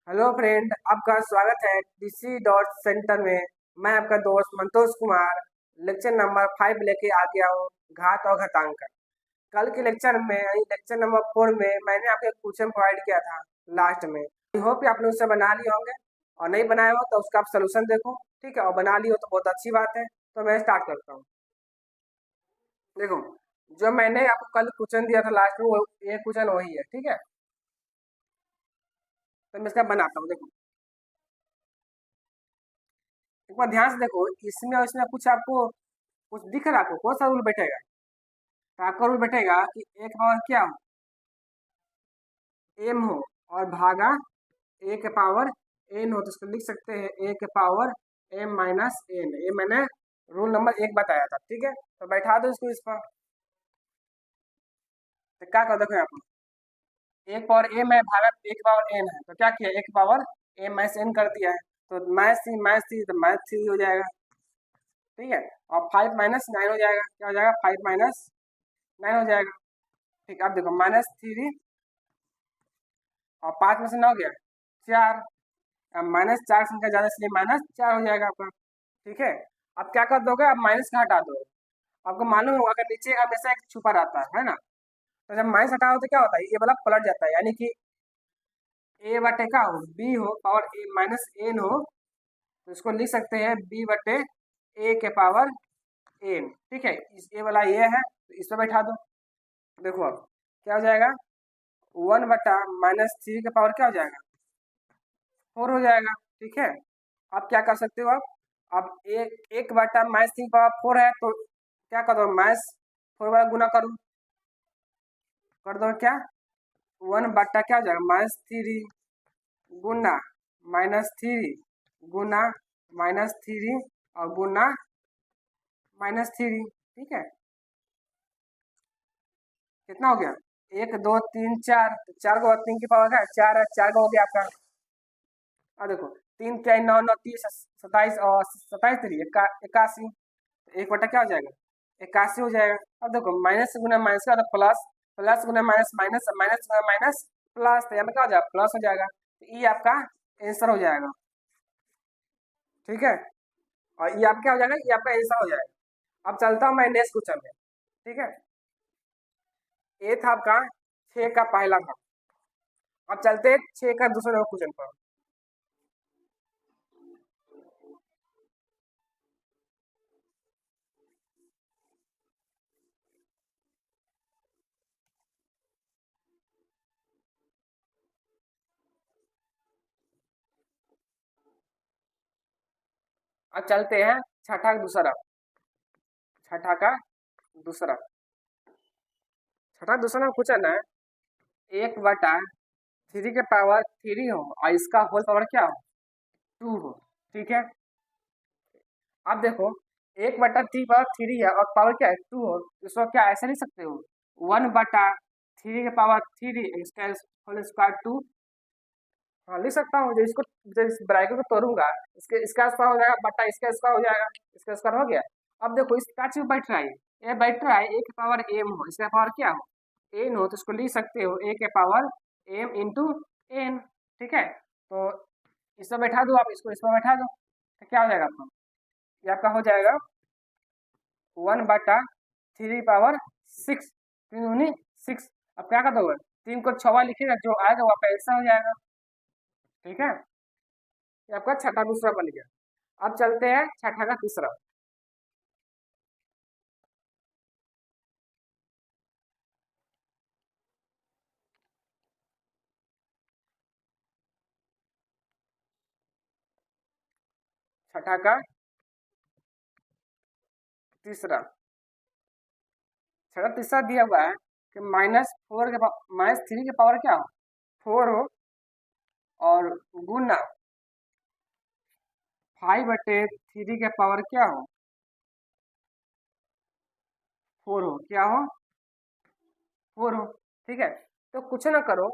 Hello friend, आपका स्वागत है डीसी डॉट सेंटर में। मैं आपका दोस्त मंतोष कुमार लेक्चर नंबर 5 लेके आ गया हूँ, घात और घातांक। कल के लेक्चर में यानी लेक्चर नंबर 4 में मैंने आपको एक क्वेश्चन प्रोवाइड किया था लास्ट में। आई होप आप लोग उसे बना लिए होंगे, और नहीं बनाए हो तो उसका आप सोल्यूशन देखो। ठीक है, और बना लिए हो तो बहुत अच्छी बात है। तो मैं स्टार्ट करता हूँ। देखो, जो मैंने आपको कल क्वेश्चन दिया था लास्ट में, वो ये क्वेश्चन वही है। ठीक है, तो मैं इसका बनाता हूँ। देखो, एक बार ध्यान से देखो, इसमें और इसमें कुछ आपको कुछ दिख रहा है? आपको कौन सा रूल बैठेगा? तो आपका रूल बैठेगा कि एक पावर क्या हो, एम हो, और भागा ए के पावर एन हो। तो इसको लिख सकते हैं ए के पावर एम माइनस एन। ये मैंने रूल नंबर 1 बताया था। ठीक है, तो बैठा दो इसको इस पर। तो क्या कर देखो, यहाँ पर एक पावर एम है, भागा एक पावर एन है, तो क्या किया, एक पावर एम माइनस एन कर दिया है। तो माइनस थ्री तो माइनस थ्री हो जाएगा। ठीक है, और 5 - 9 हो जाएगा। क्या हो जाएगा? 5 - 9 हो जाएगा। ठीक है, अब देखो -3 और 5 में से 9 गया 4। अब -4 संख्या ज्यादा, इसलिए -4 हो जाएगा आपका। ठीक है, अब क्या कर दोगे, अब माइनस का हटा दो। आपको मालूम होगा कि नीचे हमेशा एक छुपा रहता है ना। तो जब माइनस हटाओ तो क्या होता है, ये वाला पलट जाता है। यानी कि ए बटे का हो, बी हो, पावर ए माइनस एन हो, तो इसको लिख सकते हैं बी बटे ए के पावर एन। ठीक है, इस ए वाला ये है, तो इस पर बैठा दो। देखो अब क्या हो जाएगा, 1/-3 के पावर क्या हो जाएगा, 4 हो जाएगा। ठीक है, आप क्या कर सकते हो, अब एक एक बटा -3 पावर 4 है, तो क्या कर दो, -4 वाला गुना करो, कर दो क्या, 1 बटा क्या हो जाएगा, -3 गुना -3 गुना -3 और गुना -3। ठीक है, कितना हो गया, 1 2 3 4, तो 4 को 3 की पावर है 4 है, 4 का हो गया आपका। अब देखो, 3 3 9 9 30 27, और 27 3 81। 1 बटा क्या हो जाएगा, 81 हो जाएगा। अब देखो, माइनस से गुना माइनस का, तो प्लस, प्लस गुना माइनस माइनस, माइनस गुना माइनस प्लस, तो यहाँ पे क्या हो जाएगा, प्लस हो जाएगा। तो ये आपका आंसर हो जाएगा। ठीक है, और ये आपका क्या हो जाएगा, ये आपका आंसर हो जाएगा। अब चलता हूँ मैं नेक्स्ट क्वेश्चन में। ठीक है, ये था आपका 6 का पहला भाग। अब चलते हैं 6 का दूसरे क्वेश्चन पर। अब चलते हैं छठा का दूसरा। छठा का दूसरा, छठा दूसरा में क्वेश्चन है, 1/3 के पावर 3 हो और इसका होल पावर क्या हो, 2 हो। ठीक है, अब देखो, 1/3 पावर 3 है और पावर क्या है, 2 हो, तो इसको क्या ऐसे लिख सकते हो, 1/3 के पावर 3 इसका होल स्क्वायर 2। हाँ, लिख सकता हूँ। जो इसको, जो इस ब्रैकेट को तोड़ूंगा, इसका स्क्वायर हो जाएगा, बटा इसका स्क्वायर हो जाएगा, इसका स्क्वायर हो गया। अब देखो, इसका चीज बैठ रहा है, ये बैठ रहा है ए के पावर एम हो, इसका पावर क्या हो, एन हो, तो इसको लिख सकते हो ए के पावर एम इंटू एन। ठीक है, तो इसमें बैठा दो, आप इसको इसमें बैठा दो, तो क्या हो जाएगा आपका, ये आपका हो जाएगा 1/3 पावर 6, 3 × 6। अब क्या कर दोगे, 3 को 6 लिखिएगा, जो आएगा वो आपका आंसर हो जाएगा। ठीक है, ये आपका छठा दूसरा बन गया। अब चलते हैं छठा का तीसरा। छठा का तीसरा, छठा तीसरा दिया हुआ है कि -3 के पावर क्या हो, 4 हो, और गुना 5/3 के पावर क्या हो, 4 हो, क्या हो, 4 हो। ठीक है, तो कुछ ना करो,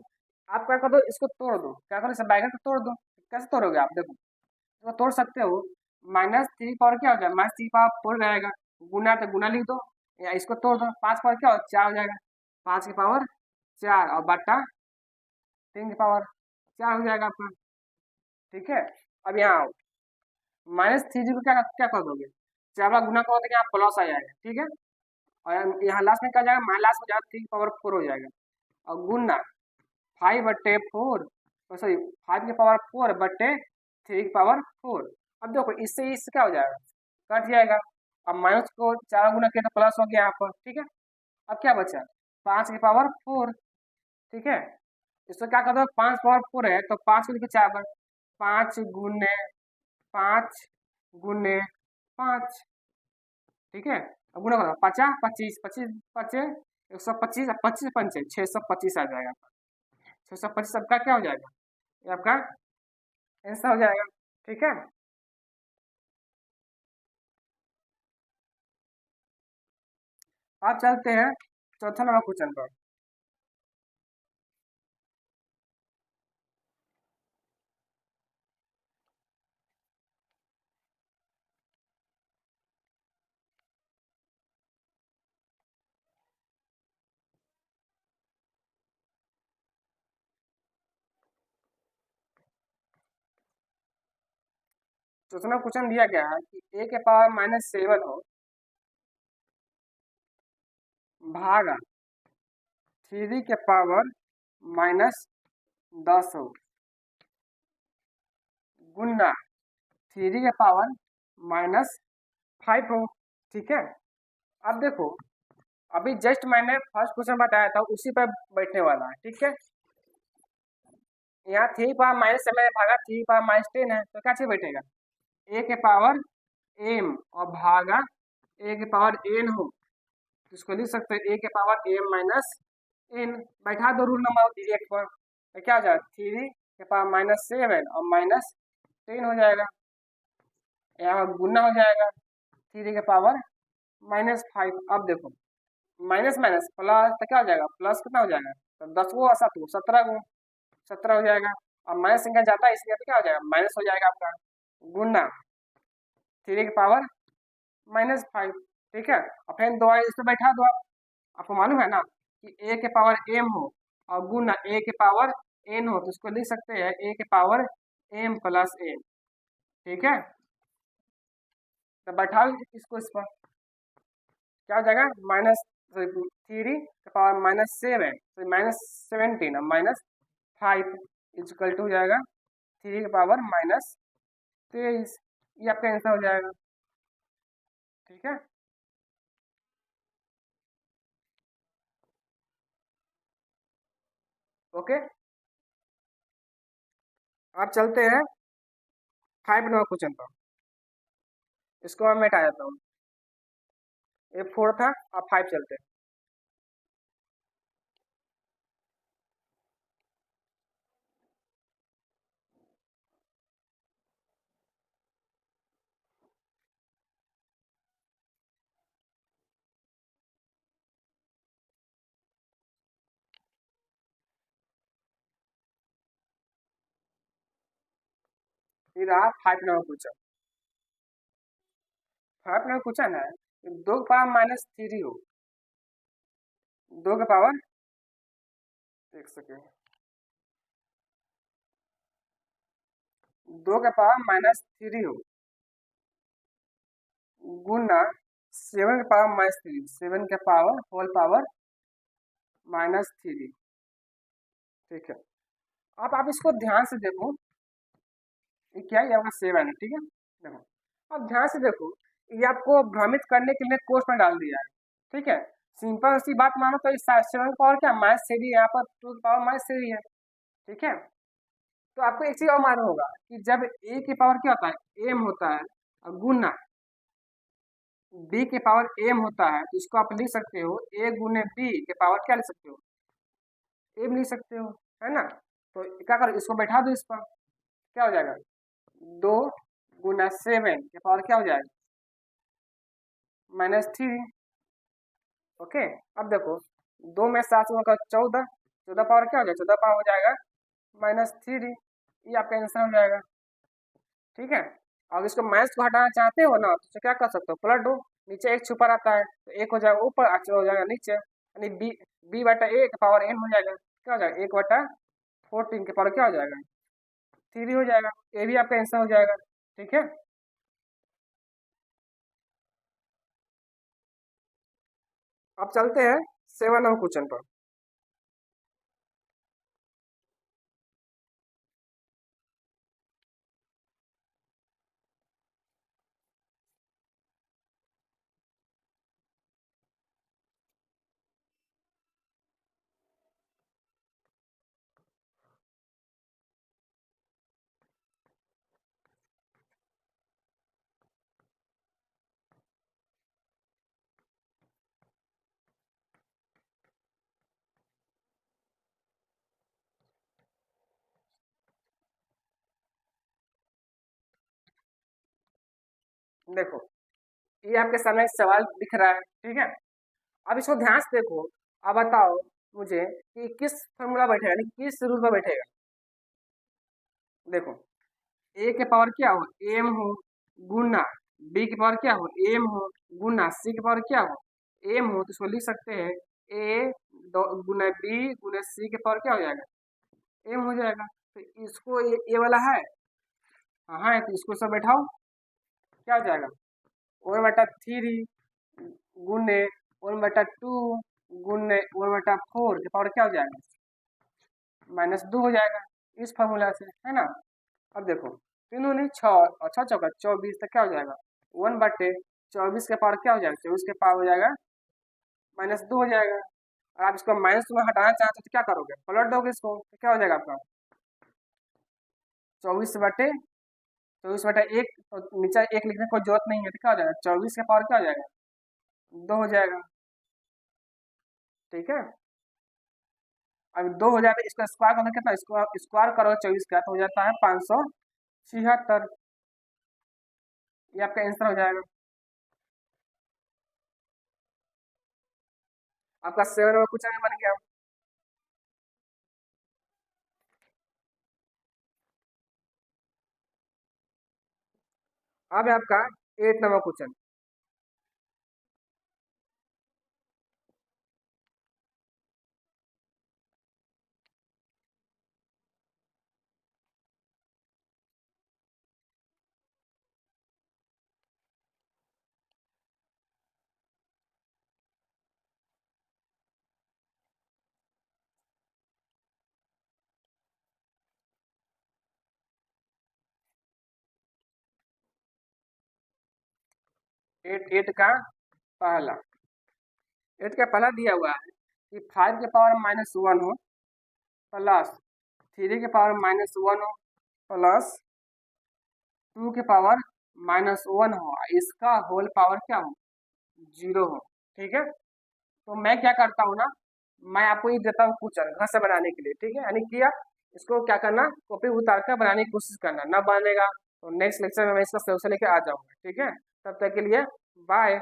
आप क्या कर दो, इसको तोड़ दो। क्या करो, इसे बैगन को तोड़ दो। कैसे तोड़ोगे आप, देखो, इसको तोड़ सकते हो। -3 पावर क्या हो जाएगा, -3 पावर 4 रहेगा, गुना तो गुना लिख दो, या इसको तोड़ दो, 5 पावर क्या हो, 4 हो जाएगा, 5 की पावर 4, और बटा 3 की पावर 4 हो जाएगा आपका। ठीक है। अब यहाँ आओ, माइनस थ्री जी को क्या क्या कर दोगे, चार बार गुना करोगे तो यहाँ प्लस आ जाएगा, ठीक है। और यहाँ लास्ट में क्या जाएगा, माइनस हो जाएगा, थ्री पावर फोर हो जाएगा। और गुना फाइव बटे फोर, सॉरी फाइव की पावर फोर बटे थ्री की पावर फोर। अब देखो इससे इससे क्या हो जाएगा, कट जाएगा। अब माइनस को चार गुना किया तो प्लस हो गया यहाँ पर, ठीक है। अब क्या बचा, पाँच की पावर फोर, ठीक है। इसको क्या कर दो, पाँच पावर फोर है तो पाँच को लिखे चार बार, पाँच गुने पाँच गुने पाँच, ठीक है। अब गुना करो, पचास पच्चीस, पच्चीस पचे 125, पच्चीस पंचे 625 आ जाएगा। 625 सबका क्या हो जाएगा, ये आपका आंसर हो जाएगा, ठीक है। अब चलते हैं चौथा नंबर क्वेश्चन पर। चौथा नंबर क्वेश्चन दिया गया है कि ए के पावर माइनस सेवन हो भागा थ्री के पावर माइनस दस हो गुना थ्री के पावर माइनस फाइव हो, ठीक है। अब देखो, अभी जस्ट मैंने फर्स्ट क्वेश्चन बताया था उसी पर बैठने वाला है, ठीक है। यहाँ थ्री पावर माइनस सेवन भागा थ्री पावर माइनस टेन है तो क्या चीज बैठेगा, ए के पावर एम और भागा ए के पावर एन हो, तो इसको लिख सकते हैं ए के पावर एम माइनस एन। बैठा दो रूल नंबर एक पर, तो क्या हो जाएगा, थ्री के पावर माइनस सेवन और माइनस टेन हो जाएगा। यहाँ गुना हो जाएगा थ्री के पावर माइनस फाइव। अब देखो माइनस माइनस प्लस तो क्या हो जाएगा, प्लस कितना हो जाएगा, तो दस गो और सात गो 17 गो, 17 हो जाएगा। और माइनस संख्या जाता है इसलिए तो क्या हो जाएगा, माइनस हो जाएगा आपका, गुना थ्री के पावर माइनस फाइव, ठीक है। और फिर दोबारा इसको बैठा दो आप, आपको मालूम है ना कि ए के पावर एम हो और गुना ए के पावर एन हो, तो इसको लिख सकते हैं ए के पावर एम प्लस एन, ठीक है। तो बैठाओ इसको इस पर, क्या हो जाएगा, माइनस थ्री के पावर माइनस सेवन, तो माइनस सेवनटीन और माइनस फाइव इजकल टू हो जाएगा थ्री के पावर माइनस तेईस। ये आपका आंसर हो जाएगा, ठीक है। ओके, अब चलते हैं फाइव नंबर क्वेश्चन पर। इसको मैं मिटा देता हूँ, ये फोर था, अब फाइव चलते हैं। ये रहा five number question. Five number question है कि दो के पावर माइनस थ्री हो, दो के पावर, एक सेकेंड, दो के पावर माइनस थ्री हो गुना सेवन के पावर माइनस थ्री, सेवन के power whole power minus three, ठीक है। अब आप इसको ध्यान से देखो, ये क्या है, ये आपका सेवन है, ठीक है। देखो अब ध्यान से देखो, ये आपको भ्रमित करने के लिए कोर्स में डाल दिया है, ठीक है। सिंपल सी बात मानो तो इस सेवन पावर क्या माइनस थ्री, यहाँ पर टू पावर माइनस थ्री है, ठीक है। तो आपको एक चीज और मालूम होगा कि जब ए की पावर क्या होता है, एम होता है, और गुना बी के पावर एम होता है, तो इसको आप लिख सकते हो ए गुने बी के पावर क्या लिख सकते हो, एम लिख सकते हो, है ना। तो क्या करो, इसको बैठा दो इस पर, क्या हो जाएगा, दो गुना सेवन के पावर क्या हो जाएगा, माइनस थ्री, ओके। अब देखो दो में सात का चौदह, चौदह पावर क्या हो जाएगा, चौदह पावर हो जाएगा माइनस थ्री, ये आपका आंसर हो जाएगा, ठीक है। अब इसको माइनस को हटाना चाहते हो ना, तो क्या कर सकते हो, पलट दो, नीचे एक छुपा रहता है तो एक हो जाएगा ऊपर, अच्छा हो जाएगा नीचे, यानी बी, बी बटा ए का पावर एन हो जाएगा, क्या हो जाएगा, एक बटा फोर्टीन के पावर क्या हो जाएगा, 3 हो जाएगा, ये भी आपका आंसर हो जाएगा। ठीक है, अब चलते हैं 7 नंबर क्वेश्चन पर। देखो, ये आपके सामने एक सवाल दिख रहा है, ठीक है। अब इसको ध्यान से देखो। अब बताओ मुझे कि किस फॉर्मूला बैठेगा, यानी किस रूल पर बैठेगा। देखो, ए के पावर क्या हो, एम हो, गुना बी के पावर क्या हो, एम हो, गुना सी के पावर क्या हो, एम हो। तो इसको लिख सकते हैं ए गुना बी गुना सी के पावर क्या हो जाएगा, एम हो जाएगा। तो इसको ये वाला है, हाँ है, तो इसको सब बैठाओ, क्या हो जाएगा, 1/3 गुने 1/2 गुने 1/4 के पावर क्या हो जाएगा, -2 हो जाएगा, इस फॉर्मूला से, है ना। अब देखो, तीनों नहीं, 6 और 6 चौका 24, तक क्या हो जाएगा, 1/24 के पावर क्या हो जाएगा, 24 के पावर हो जाएगा -2 हो जाएगा। और आप इसको माइनस में हटाना चाहते हो तो क्या करोगे, पलट दोगे इसको, तो क्या हो जाएगा आपका 24/1, तो नीचे 1 लिखने की कोई जरूरत नहीं है, तो क्या हो जाएगा 24 के पावर क्या हो जाएगा 2 हो जाएगा। ठीक है, अब 2 हो जाएगा, इसका स्क्वायर करना कितना, स्क्वायर करो 24 का तो हो जाता है 576। ये आपका आंसर हो जाएगा। आपका 7 नंबर क्वेश्चन बन गया। अब है आपका 8 नंबर क्वेश्चन। 8 का पहला, 8 का पहला दिया हुआ है कि 5 के पावर -1 हो, प्लस 3 के पावर -1 हो, प्लस 2 के पावर -1 हो, इसका होल पावर क्या हो, 0 हो। ठीक है, तो मैं क्या करता हूँ ना, मैं आपको ये देता हूँ क्वेश्चन घर से बनाने के लिए, ठीक है, यानी कि आप इसको क्या करना, कॉपी उतार कर बनाने की कोशिश करना, ना बनेगा तो नेक्स्ट लेक्चर में मैं इसका सोल्यूशन लेके आ जाऊंगा। ठीक है, तब तक के लिए बाय।